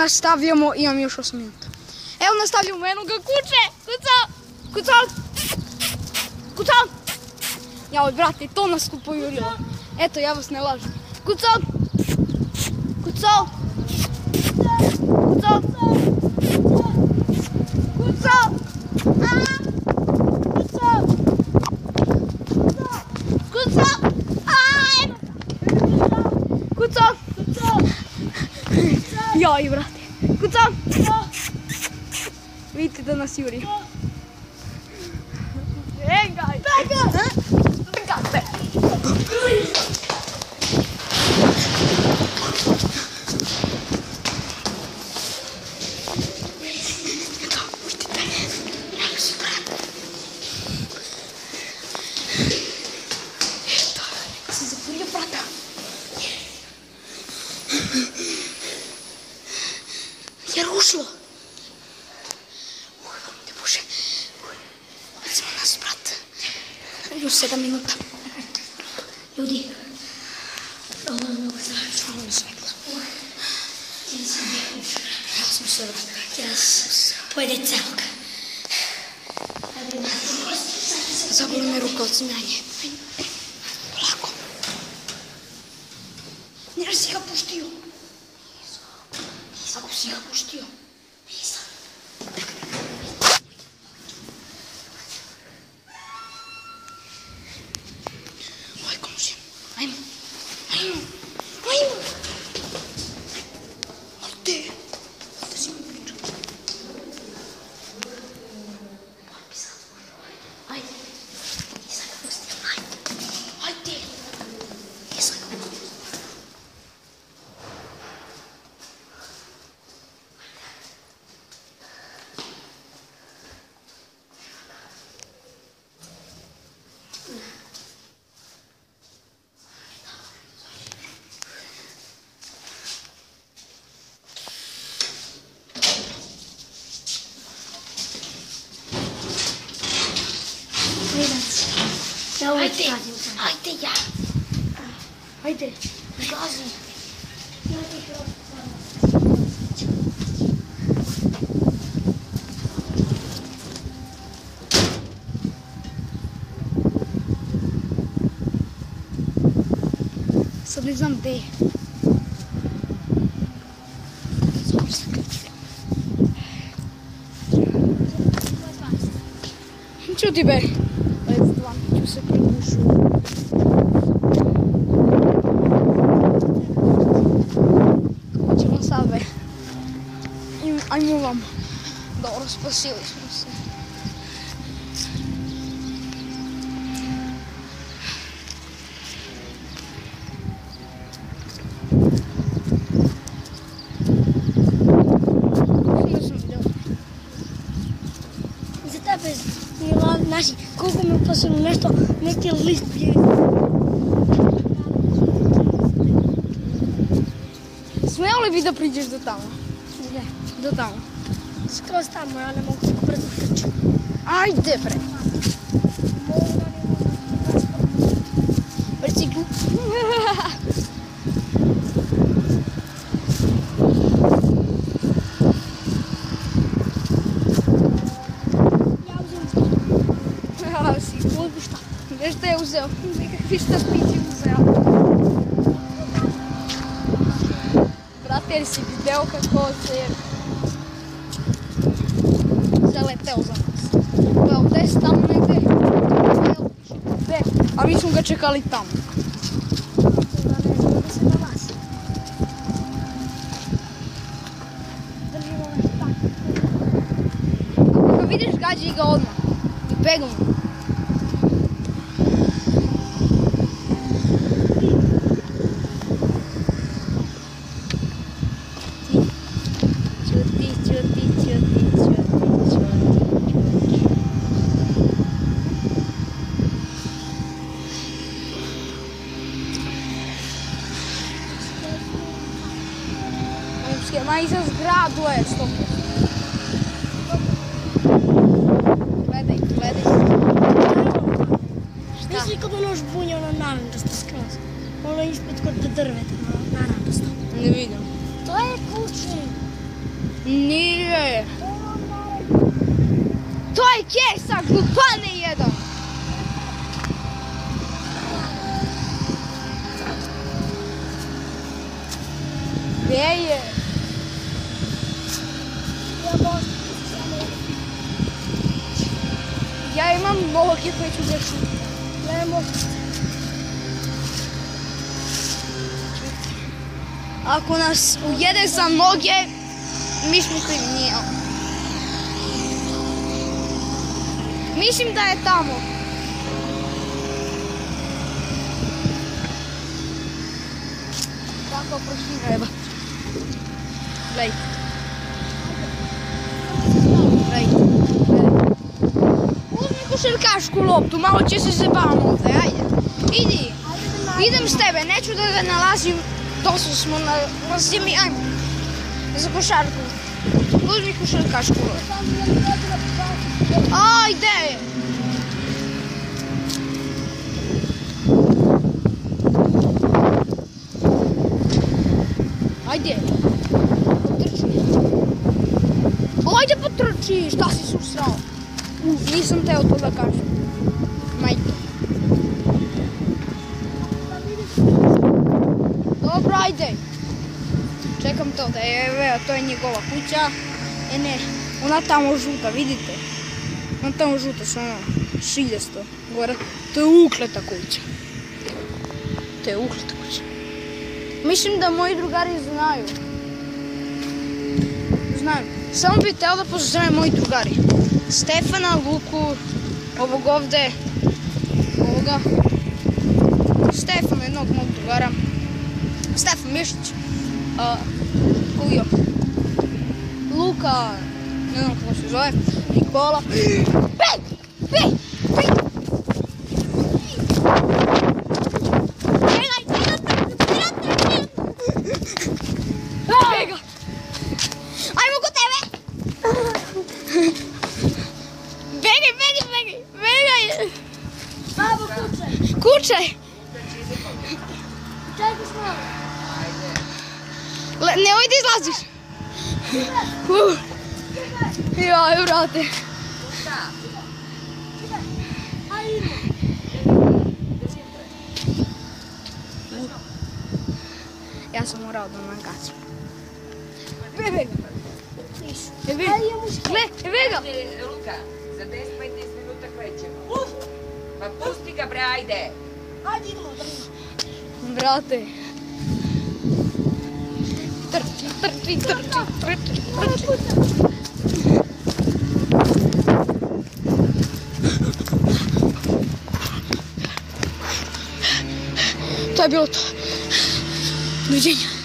Nastavljamo, imam još 8 minuta. Evo nastavljamo, eno ga kuće, kucal. Jao, brate, to nas tu pojurilo. Eto, ja vas ne lažem. Kucal. Joj, brate. Kucal. Vidite da nas juri. Engaj. Pegate. Je rušilo. Bože. Recimo nas, brat. Još 7 minuta. Ljudi. Ovo je mnogo strašno. Ovo je svetlo. Ja sam sve, brat. Pojede celog. Zaboli me ruka od smijanje. Polako. Jer si ga puštio. Ako si ga puštio. Nisam. Oj, komšija. Ajmo. Ajde. Ovdje si mi pričao. Ajde. Nisam ga pustio. Ajde. Nisam ga pustio. Ajde ja. Ajde. Gazi. Sad ne znam gde je. Skoro se kreću. Čuti be. Ću se pribušu. Hoćemo sad be. Ajmo vam. Dobro, spasili smo se. За тебе, Мила, наши, колко ми опасено нещо, не ти лист бие. Смел ли би да придеш до там? Не, До там. скроз там, я не мога да бързо вкача. Ajde, bre. Bicikl. Виж да е взел. Какви щастпици взел. Брате, ли си видел какво се е залетел за нас? Отде си там негде. Ами smo ga čekali tamo. Да се на вас. Държимо ме так. Ako ga vidiš, gađi ga odmah. I pegom. Ma iza zgradu je 100%. Gledaj. Мисли като нож буня на наранчаста скрас. Оно изпит кod drveta na narančasto. Не видим. To je kućni. Nije. To je kesa, glupane jedan. Gdje je? Ja imam noge koje ću zašutiti. Ne mogu. Ako nas ujede za noge, mi smo krivi, nije on. Mislim da je tamo. Tako prošira, jeba. Gledaj. Uzmi košarkašku loptu, malo će se zabavamo ovdje, ajde. Idi. Idem s tebe, neću da ga nalazim. Dosta smo na zimi, ajmo. Za košarku. Uzmi košarkašku loptu. Ajde! Ajde! Potrči. Ajde potrči! Šta si susrao? Nisam teo to da kažem. Majke. Dobro, ajde! Čekam to da je, to je njegova kuća. Ne, ona tamo žuta, vidite? Ona tamo žuta, što ono, šiljesto. Gore, to je ukleta kuća. To je ukleta kuća. Mislim da moji drugari znaju. Znaju. Samo bih htio da pozdravim moji drugari. Stefana, Luku, ovog ovdje, ovoga. Stefana, jednog mog drugara. Stefan Mišić. Kujo. Luka, ne znam kako se zove. Nikola. Bej! Bej! Bej! Bega! Ajmo kod tebe! Begaj, begaj, begaj! Begaj! Babo, kućaj! Kućaj! Čekaj s malo. Nemoj da izlaziš! Jaj, brate! Ja sam morao da nam gacim. Bebe ga! Gle, ga! Luka, za 10-15 minuta krećemo. Pa pusti ga bre, ajde! Ajde idemo. Brate! Trči. To je bilo to. Doviđenja.